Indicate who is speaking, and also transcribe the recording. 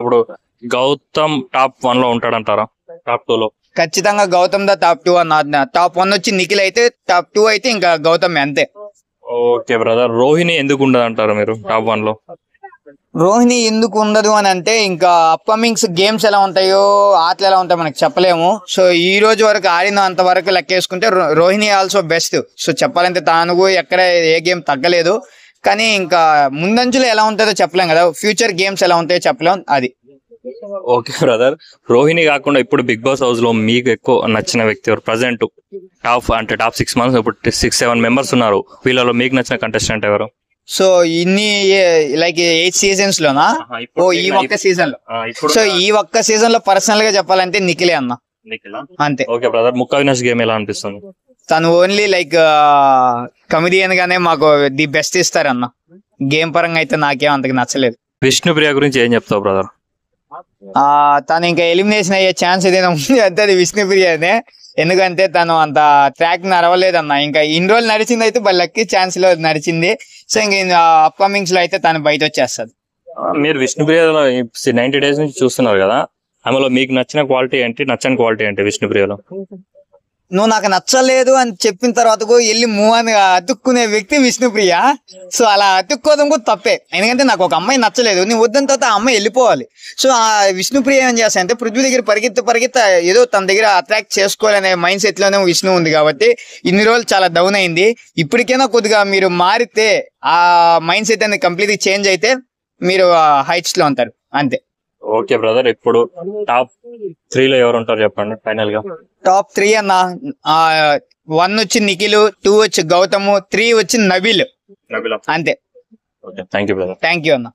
Speaker 1: ఇప్పుడు గౌతమ్ టాప్ 1 లో ఉంటాడంటారా? టాప్ 2 లో
Speaker 2: ఖచ్చితంగా గౌతమ్ ద టాప్ 2 అన్న. టాప్ 1 వచ్చి నిఖిల్ అయితే, టాప్ 2 అయితే ఇంకా గౌతమ్ అంతే.
Speaker 1: ఓకే బ్రదర్, రోహిణి ఎందుకు ఉండదు అంటారు మీరు టాప్ 1 లో?
Speaker 2: రోహిణి ఎందుకు ఉండదు అని అంటే, ఇంకా అప్కమింగ్స్ గేమ్స్ ఎలా ఉంటాయో, ఆటలు ఎలా ఉంటాయో మనకు చెప్పలేము. సో ఈ రోజు వరకు ఆడిన అంత వరకు లెక్కేసుకుంటే రోహిణి ఆల్సో బెస్ట్. సో చెప్పాలంటే తాను ఎక్కడ ఏ గేమ్ తగ్గలేదు. కానీ ఇంకా ముందంజులో ఎలా ఉంటుందో చెప్పలేం కదా, ఫ్యూచర్ గేమ్స్ ఎలా ఉంటాయో చెప్పలేం. అది
Speaker 1: ఓకే బ్రదర్, రోహిణి కాకుండా ఇప్పుడు బిగ్ బాస్ హౌస్ లో మీకు ఎక్కువ నచ్చిన వ్యక్తి ఎవరు? ప్రజెంట్ టాప్ 6 మంత్స్ ఇప్పుడు 6-7 మెంబర్స్ ఉన్నారు, వీళ్ళలో మీకు నచ్చిన కంటెస్టెంట్ ఎవరు?
Speaker 2: సో ఇన్ని లైక్ 8 సీజన్స్ లోనా? ఈ ఒక్క సీజన్ లో. సో ఈ ఒక్క సీజన్ లో పర్సనల్ గా చెప్పాలంటే నిఖిలే అన్న, అంతే.
Speaker 1: ఓకే బ్రదర్, ముక్క అవినాష్ గేమ్ ఎలా అనిపిస్తుంది?
Speaker 2: తను ఓన్లీ లైక్ కమెడియన్ గానే మాకు ది బెస్ట్ ఇస్తారన్న. గేమ్ పరంగా అయితే నాకేం అంతకు నచ్చలేదు.
Speaker 1: విష్ణుప్రియ గురించి ఏం చెప్తావు బ్రదర్?
Speaker 2: తను ఇంకా ఎలిమినేషన్ అయ్యే ఛాన్స్ ఏదైనా ఉంది అంటే అది విష్ణుప్రియనే. ఎందుకంటే తను అంత ట్రాక్ నడవలేదన్న. ఇంకా ఇన్ని రోజులు నడిచింది అయితే లక్కీ ఛాన్స్ లో నడిచింది. సో ఇంకా అప్కమింగ్స్ లో అయితే తను బయట వచ్చేస్తుంది.
Speaker 1: మీరు విష్ణుప్రియ 90 days నుంచి చూస్తున్నారు కదా, ఆమెలో మీకు నచ్చిన క్వాలిటీ ఏంటి, నచ్చని క్వాలిటీ ఏంటి విష్ణుప్రియలో?
Speaker 2: నువ్వు నాకు నచ్చలేదు అని చెప్పిన తర్వాత వెళ్ళి మూవ్ అని అతుక్కునే వ్యక్తి విష్ణుప్రియ. సో అలా అతుక్కోవడం కూడా తప్పే. ఎందుకంటే నాకు ఒక అమ్మాయి నచ్చలేదు, నీ వద్దని తర్వాత ఆ అమ్మాయి వెళ్ళిపోవాలి. సో ఆ విష్ణుప్రియ ఏం చేస్తా అంటే, పృథ్వీ దగ్గర పరిగెత్త ఏదో తన దగ్గర అట్రాక్ట్ చేసుకోవాలనే మైండ్ సెట్ లోనే విష్ణు ఉంది కాబట్టి ఇన్ని రోజులు చాలా డౌన్ అయింది. ఇప్పటికైనా కొద్దిగా మీరు మారితే, ఆ మైండ్ సెట్ అనేది కంప్లీట్గా చేంజ్ అయితే మీరు హైట్స్ లో ఉంటారు, అంతే.
Speaker 1: ఓకే బ్రదర్, ఇప్పుడు టాప్ 3 లో ఎవరు ఉంటారు చెప్పండి ఫైనల్ గా?
Speaker 2: టాప్ 3 అన్న, 1 వచ్చి నిఖిల్, 2 వచ్చి గౌతమ్, 3 వచ్చి నబీల్, అంతే.
Speaker 1: Okay, thank you brother.
Speaker 2: Thank you అన్న.